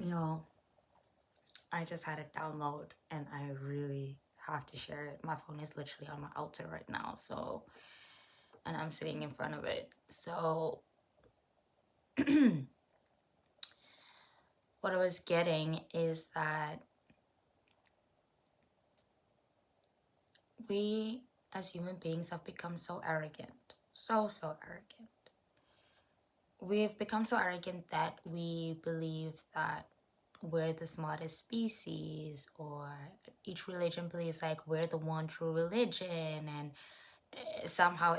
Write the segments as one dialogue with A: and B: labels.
A: Yo, I just had it download and I really have to share it. My phone is literally on my altar right now, and I'm sitting in front of it. So, what I was getting is that we as human beings have become so arrogant. So arrogant. We've become so arrogant that we believe that we're the smartest species, or each religion believes like we're the one true religion, and somehow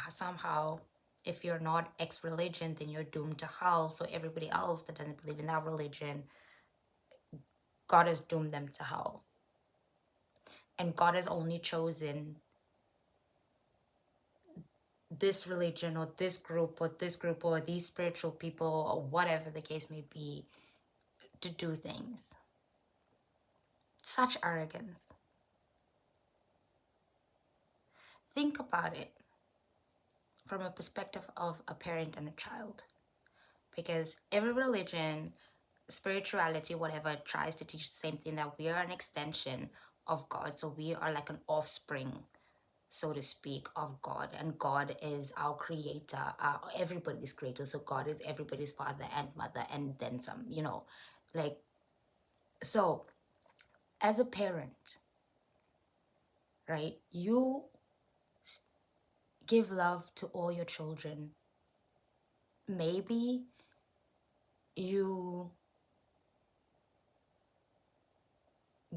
A: somehow if you're not X religion, then you're doomed to hell. So everybody else that doesn't believe in that religion, God has doomed them to hell. And God has only chosen this religion or this group or this group or these spiritual people or whatever the case may be to do things. Such arrogance. Think about it from a perspective of a parent and a child, because every religion, spirituality, whatever, tries to teach the same thing, that we are an extension of God. So we are like an offspring, so to speak, of God, and God is our creator, everybody's creator. So God is everybody's father and mother, and then some, like. So as a parent, right, you give love to all your children. Maybe you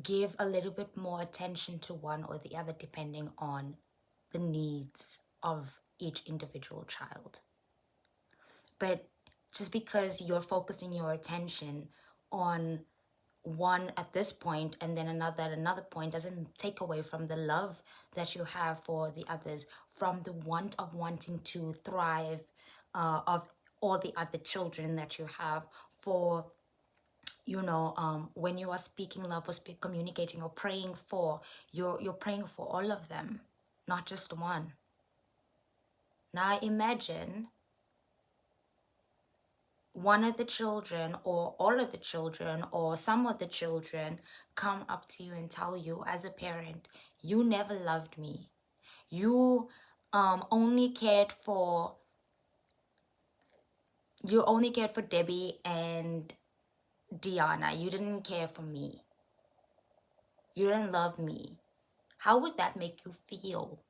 A: give a little bit more attention to one or the other depending on the needs of each individual child. But just because you're focusing your attention on one at this point and then another at another point doesn't take away from the love that you have for the others, from the want of wanting to thrive of all the other children that you have, for when you are speaking love or communicating or praying for, you're praying for all of them, not just one. Now imagine one of the children or all of the children or some of the children come up to you and tell you as a parent, you never loved me. You only cared for Debbie and Diana. You didn't care for me. You didn't love me. How would that make you feel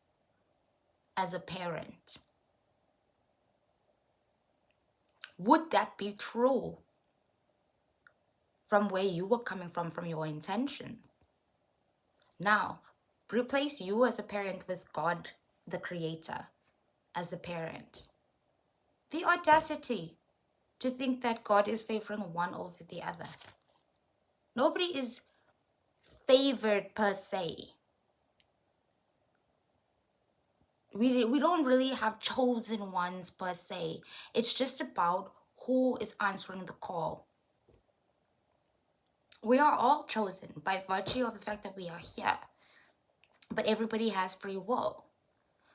A: as a parent? Would that be true from where you were coming from your intentions? Now, replace you as a parent with God, the creator, as the parent. The audacity to think that God is favoring one over the other. Nobody is favored per se. We don't really have chosen ones per se. It's just about who is answering the call. We are all chosen by virtue of the fact that we are here. But everybody has free will.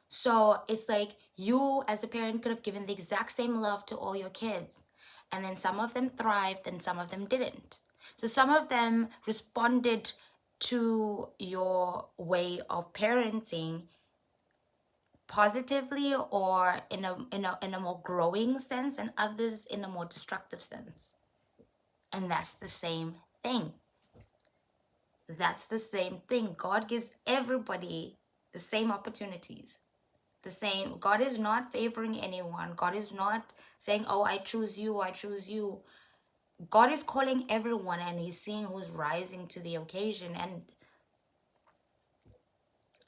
A: So it's like you as a parent could have given the exact same love to all your kids. And then some of them thrived and some of them didn't. So some of them responded to your way of parenting positively or in a more growing sense, and others in a more destructive sense. And that's the same thing. That's the same thing. God gives everybody the same opportunities. The same. God is not favoring anyone. God is not saying, oh, I choose you, I choose you. God is calling everyone, and he's seeing who's rising to the occasion.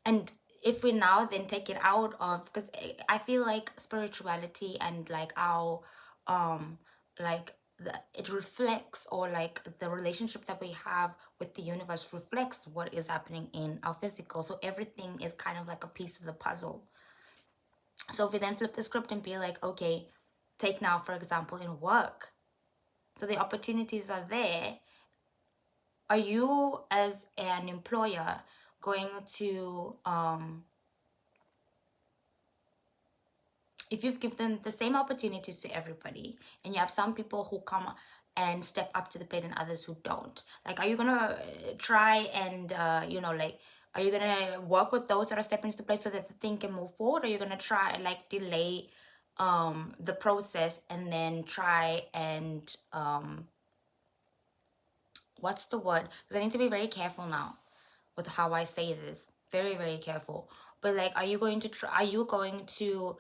A: And if we now then take it out of, because I feel like spirituality and like our it reflects, or like the relationship that we have with the universe reflects what is happening in our physical. So everything is kind of like a piece of the puzzle. So if we then flip the script and be like, okay, take now, for example, in work. So the opportunities are there. Are you as an employer going to, if you've given the same opportunities to everybody, and you have some people who come and step up to the plate and others who don't? Like, are you gonna try and like, are you gonna work with those that are stepping to the plate so that the thing can move forward? Or are you gonna try and like delay the process and then try and what's the word? Because I need to be very careful now with how I say this. Very, very careful. But like, are you going to try, are you going to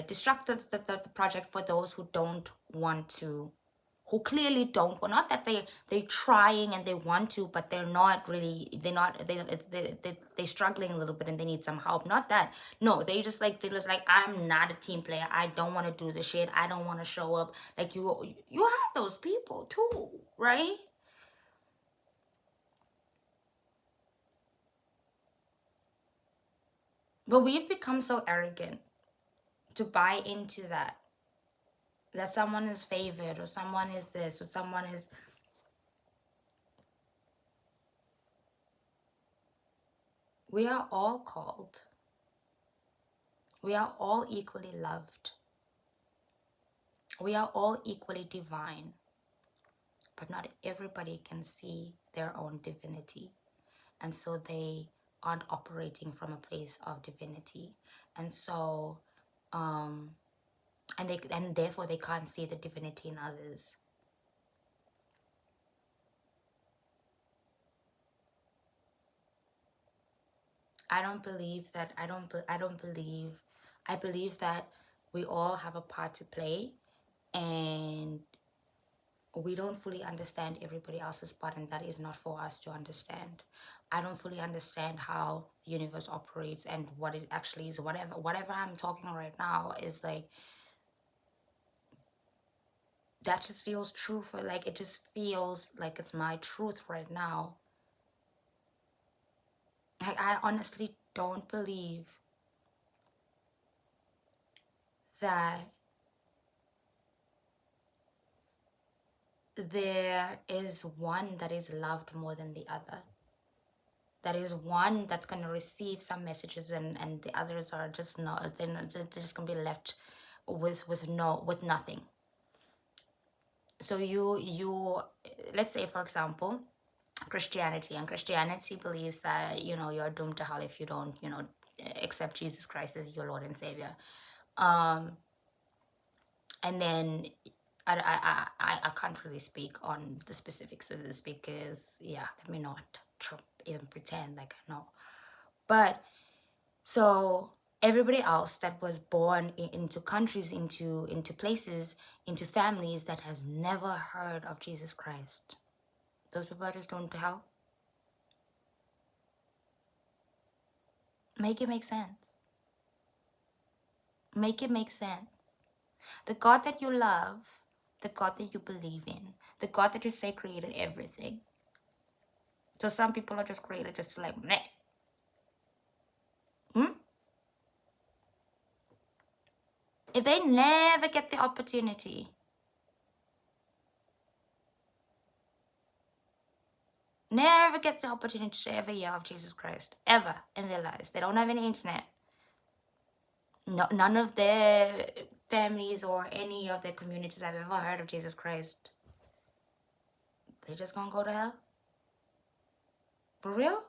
A: distract the project for those who don't want to, who clearly don't, well, not that they're trying and they want to, but they're not really, they're struggling a little bit and they need some help. Not that, no, they're just like, I'm not a team player, I don't want to do the shit, I don't want to show up. Like, you have those people too, right? But we've become so arrogant to buy into that someone is favored or someone is this or someone is. We are all called. We are all equally loved. We are all equally divine. But not everybody can see their own divinity. And so they aren't operating from a place of divinity. And so and therefore they can't see the divinity in others. I don't believe that. I believe that we all have a part to play, and we don't fully understand everybody else's part, and that is not for us to understand. I don't fully understand how the universe operates and what it actually is. Whatever I'm talking right now is like, that just feels true for, like, it just feels like it's my truth right now. I honestly don't believe that there is one that is loved more than the other. That is one that's going to receive some messages, and the others are just not, they're just going to be left with nothing. So you let's say, for example, Christianity believes that you're doomed to hell if you don't accept Jesus Christ as your Lord and Savior. And then I can't really speak on the specifics of this because, yeah, let me not even pretend like I know. But so everybody else that was born into countries, into places, into families that has never heard of Jesus Christ, those people are just doomed to hell. Make it make sense. Make it make sense. The God that you love, the God that you believe in, the God that you say created everything. So some people are just created just to like, meh. If they never get the opportunity, never get the opportunity to ever hear of Jesus Christ, ever in their lives, they don't have any internet, no, none of their families or any of their communities have ever heard of Jesus Christ, they're just gonna go to hell? For real?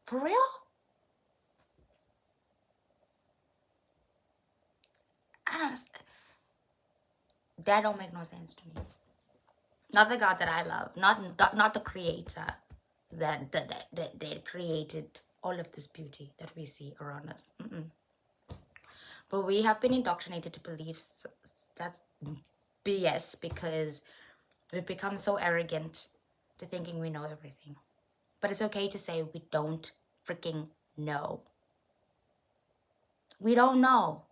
A: For real? I don't. That don't make no sense to me. Not the God that I love, not the Creator that created all of this beauty that we see around us. But we have been indoctrinated to believe that's BS because we've become so arrogant to thinking we know everything. But it's okay to say we don't freaking know. We don't know.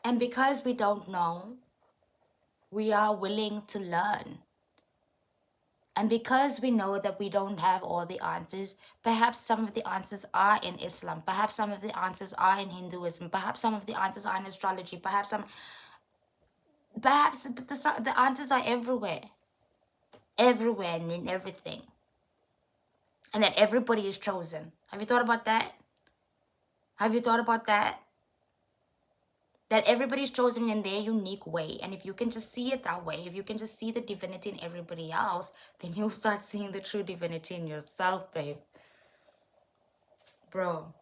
A: And because we don't know, we are willing to learn. And because we know that we don't have all the answers, perhaps some of the answers are in Islam, perhaps some of the answers are in Hinduism, perhaps some of the answers are in astrology, perhaps the answers are everywhere. Everywhere and in everything. And that everybody is chosen. Have you thought about that? Have you thought about that? That everybody's chosen in their unique way. And if you can just see it that way, if you can just see the divinity in everybody else, then you'll start seeing the true divinity in yourself, babe. Bro.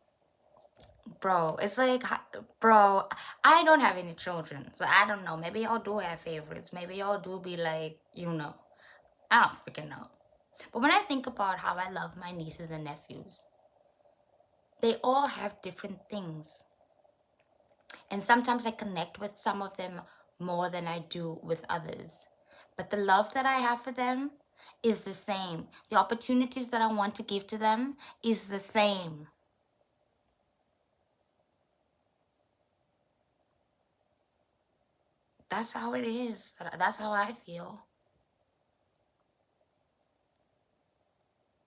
A: Bro, it's like, bro, I don't have any children. So I don't know. Maybe y'all do have favorites. Maybe y'all do be like, you know. I don't freaking know. But when I think about how I love my nieces and nephews, they all have different things. And sometimes I connect with some of them more than I do with others. But the love that I have for them is the same. The opportunities that I want to give to them is the same. That's how it is. That's how I feel.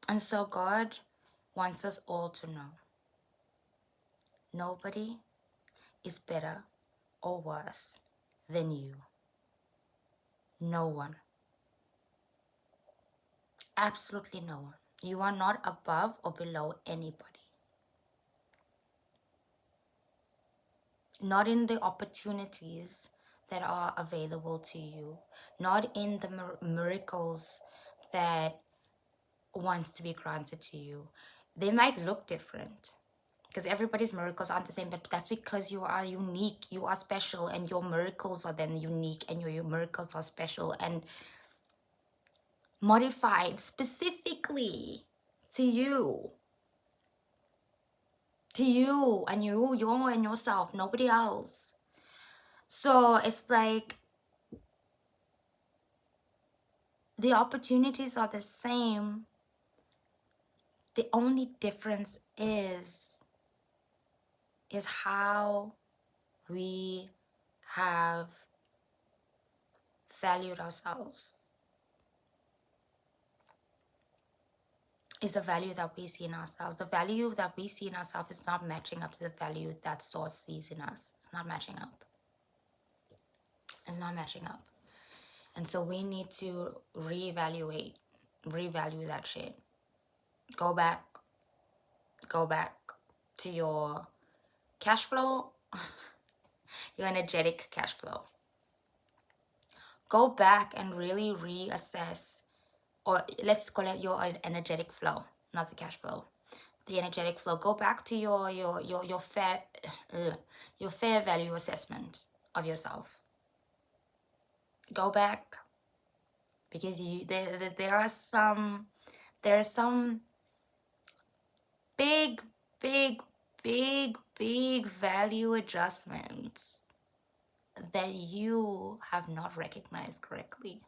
A: And so God wants us all to know nobody is better or worse than you. No one. Absolutely no one. You are not above or below anybody. Not in the opportunities that are available to you. Not in the miracles that wants to be granted to you. They might look different because everybody's miracles aren't the same, but that's because you are unique, you are special, and your miracles are then unique, and your miracles are special and modified specifically to you. To you and you and yourself, nobody else. So it's like the opportunities are the same. The only difference is how we have valued ourselves. Is the value that we see in ourselves. The value that we see in ourselves is not matching up to the value that Source sees in us. It's not matching up. It's not matching up. And so we need to revalue that shit. Go back to your cash flow, your energetic cash flow. Go back and really reassess, or let's call it your energetic flow, not the cash flow. The energetic flow. Go back to your fair value assessment of yourself. Go back, because there are some big value adjustments that you have not recognized correctly.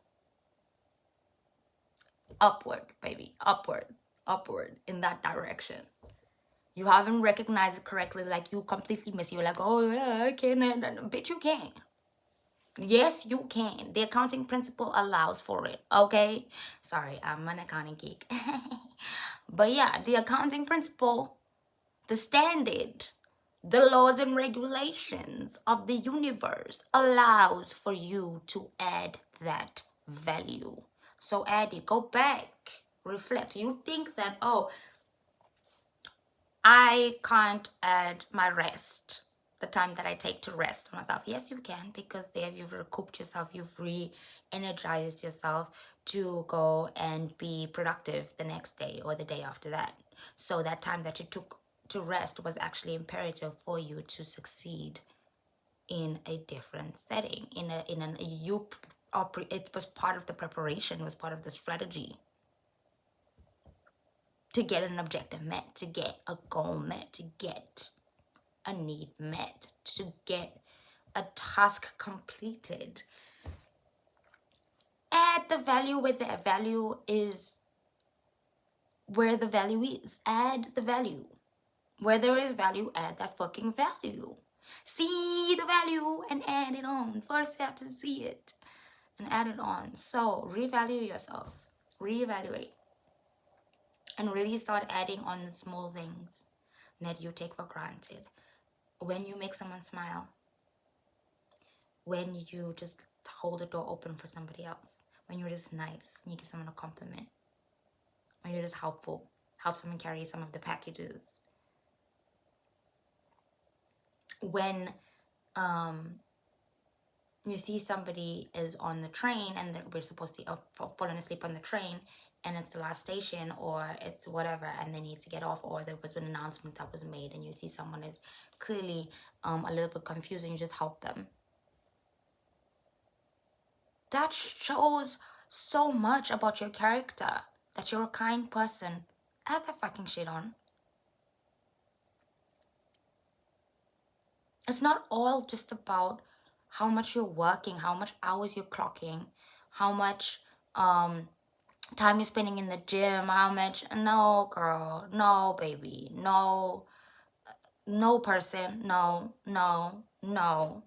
A: Upward, baby, upward in that direction. You haven't recognized it correctly, like you completely miss. You're like, oh yeah, I can, bitch, you can. Yes, you can. The accounting principle allows for it, okay? Sorry, I'm an accounting geek. But yeah, the accounting principle, the standard, the laws and regulations of the universe allows for you to add that value. So add it. Go back. Reflect. You think that, oh, I can't add my rest, the time that I take to rest on myself. Yes, you can, because there you've recouped yourself, you've re-energized yourself to go and be productive the next day or the day after that. So that time that you took to rest was actually imperative for you to succeed in a different setting. It was part of the preparation, it was part of the strategy to get an objective met, to get a goal met, to get a need met, to get a task completed. Add the value where the value is, where the value is. Add the value. Where there is value, add that fucking value. See the value and add it on. First you have to see it and add it on. So revalue yourself. Reevaluate. And really start adding on the small things that you take for granted. When you make someone smile, when you just hold the door open for somebody else, when you're just nice and you give someone a compliment, when you're just helpful. help someone carry some of the packages. When um you see somebody is on the train and we're supposed to fallen asleep on the train, and it's the last station or it's whatever, and they need to get off, or there was an announcement that was made, and you see someone is clearly a little bit confused, and you just help them. That shows so much about your character, that you're a kind person. Add that fucking shit on. It's not all just about how much you're working, how much hours you're clocking, how much time you're spending in the gym, how much. No, girl, no, baby, no, no person, no, no, no.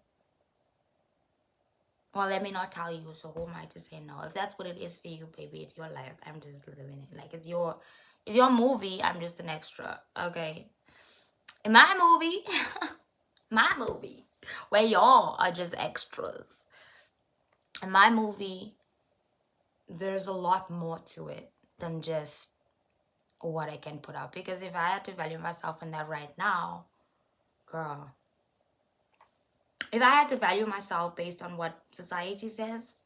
A: Well, let me not tell you, so who am I to say no? If that's what it is for you, baby, it's your life. I'm just living it. Like, it's your movie. I'm just an extra, okay? In my movie, my movie, where y'all are just extras. In my movie, there's a lot more to it than just what I can put out. Because if I had to value myself in that right now, girl, if I had to value myself based on what society says,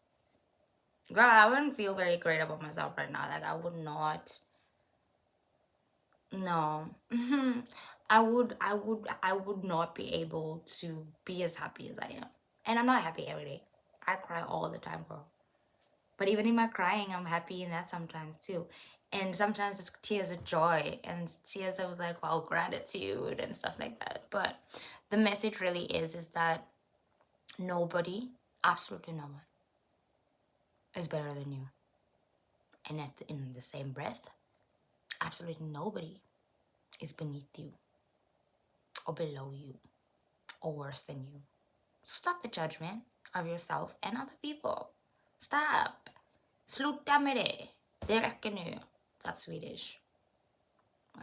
A: girl, I wouldn't feel very great about myself right now. Like, I would not. No. I would not be able to be as happy as I am. And I'm not happy every day. I cry all the time, girl. But even in my crying, I'm happy in that sometimes too. And sometimes it's tears of joy and tears of like, well, gratitude and stuff like that. But the message really is that nobody, absolutely no one, is better than you. And in the same breath, absolutely nobody is beneath you or below you or worse than you. So stop the judgment of yourself and other people. Stop. Sluta med det. Det räcker nu. That's Swedish.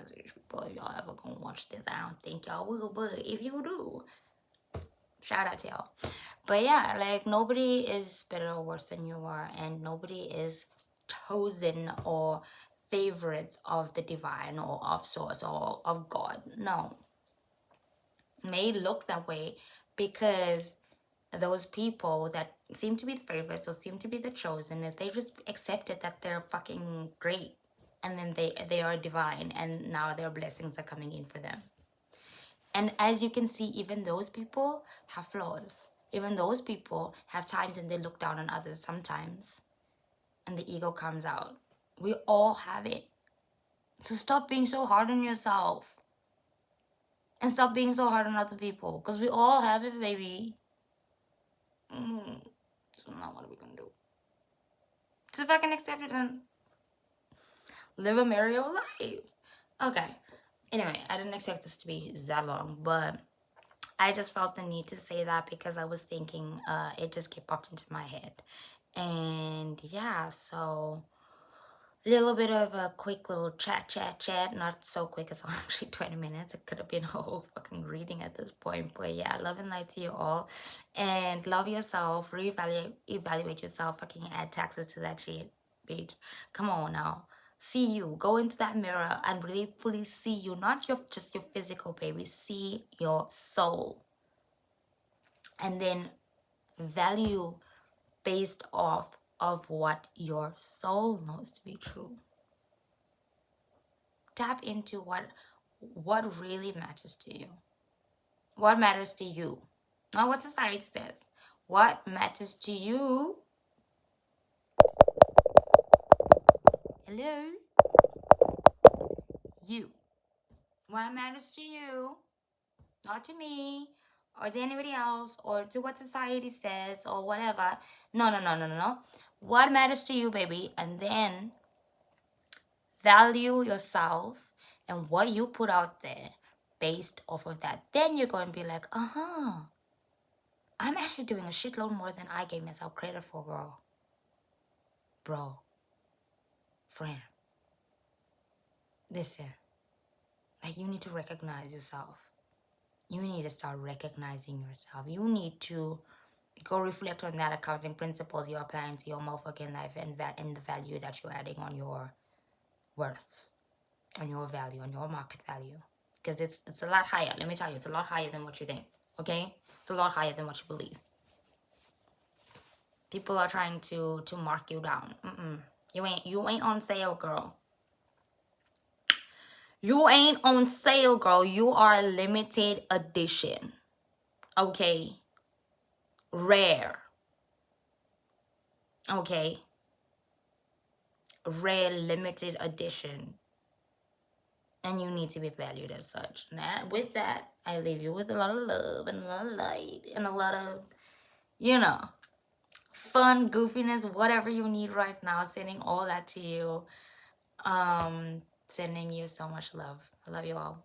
A: Swedish people, if y'all ever gonna watch this, I don't think y'all will, but if you do, shout out to y'all. But yeah, like, nobody is better or worse than you are, and nobody is chosen or favorites of the divine or of source or of God. No. It may look that way because those people that seem to be the favorites or seem to be the chosen, if they just accepted that they're fucking great, and then they are divine, and now their blessings are coming in for them. And as you can see, even those people have flaws. Even those people have times when they look down on others sometimes, and the ego comes out. We all have it. So stop being so hard on yourself. And stop being so hard on other people. Because we all have it, baby. So now what are we gonna do? Just fucking accept it and live a merry old life. Okay. Anyway, I didn't expect this to be that long, but I just felt the need to say that because I was thinking, it just popped into my head. And yeah, so a little bit of a quick little chat. Not so quick, it's actually 20 minutes. It could have been a whole fucking reading at this point. But yeah, love and light to you all. And love yourself. Evaluate yourself. Fucking add taxes to that shit, bitch. Come on now. See you. Go into that mirror and really fully see you. Not just your physical, baby. See your soul. And then value based off of what your soul knows to be true. Tap into what really matters to you. What matters to you? Not what society says. What matters to you? Hello? You. What matters to you? Not to me, or to anybody else, or to what society says, or whatever. No. What matters to you, baby? And then value yourself and what you put out there based off of that. Then you're going to be like, I'm actually doing a shitload more than I gave myself credit for, girl. Bro. Friend. Listen. Like, you need to recognize yourself. You need to start recognizing yourself. You need to go reflect on that accounting principles you're applying to your motherfucking life and the value that you're adding on your worth. on your value, on your market value, because it's a lot higher. Let me tell you, it's a lot higher than what you think. Okay, it's a lot higher than what you believe. People are trying to mark you down. You ain't on sale, girl. You ain't on sale, girl. You are a limited edition. Okay, rare. Okay, rare, limited edition, and you need to be valued as such. Now, with that, I leave you with a lot of love and a lot of light and a lot of, you know, fun, goofiness, whatever you need right now. Sending all that to you. Sending you so much love. I love you all.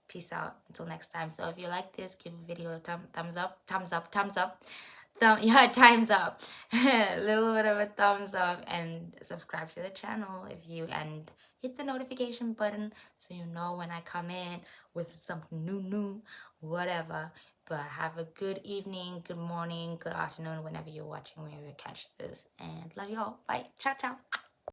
A: Peace out. Until next time. So if you like this, give the video a thumbs up. Thumbs up. Thumbs up. Yeah, time's up. A little bit of a thumbs up, and subscribe to the channel if you, and hit the notification button so you know when I come in with something new, whatever. But have a good evening, good morning, good afternoon, whenever you're watching, whenever you catch this. And love you all. Bye. Ciao, ciao.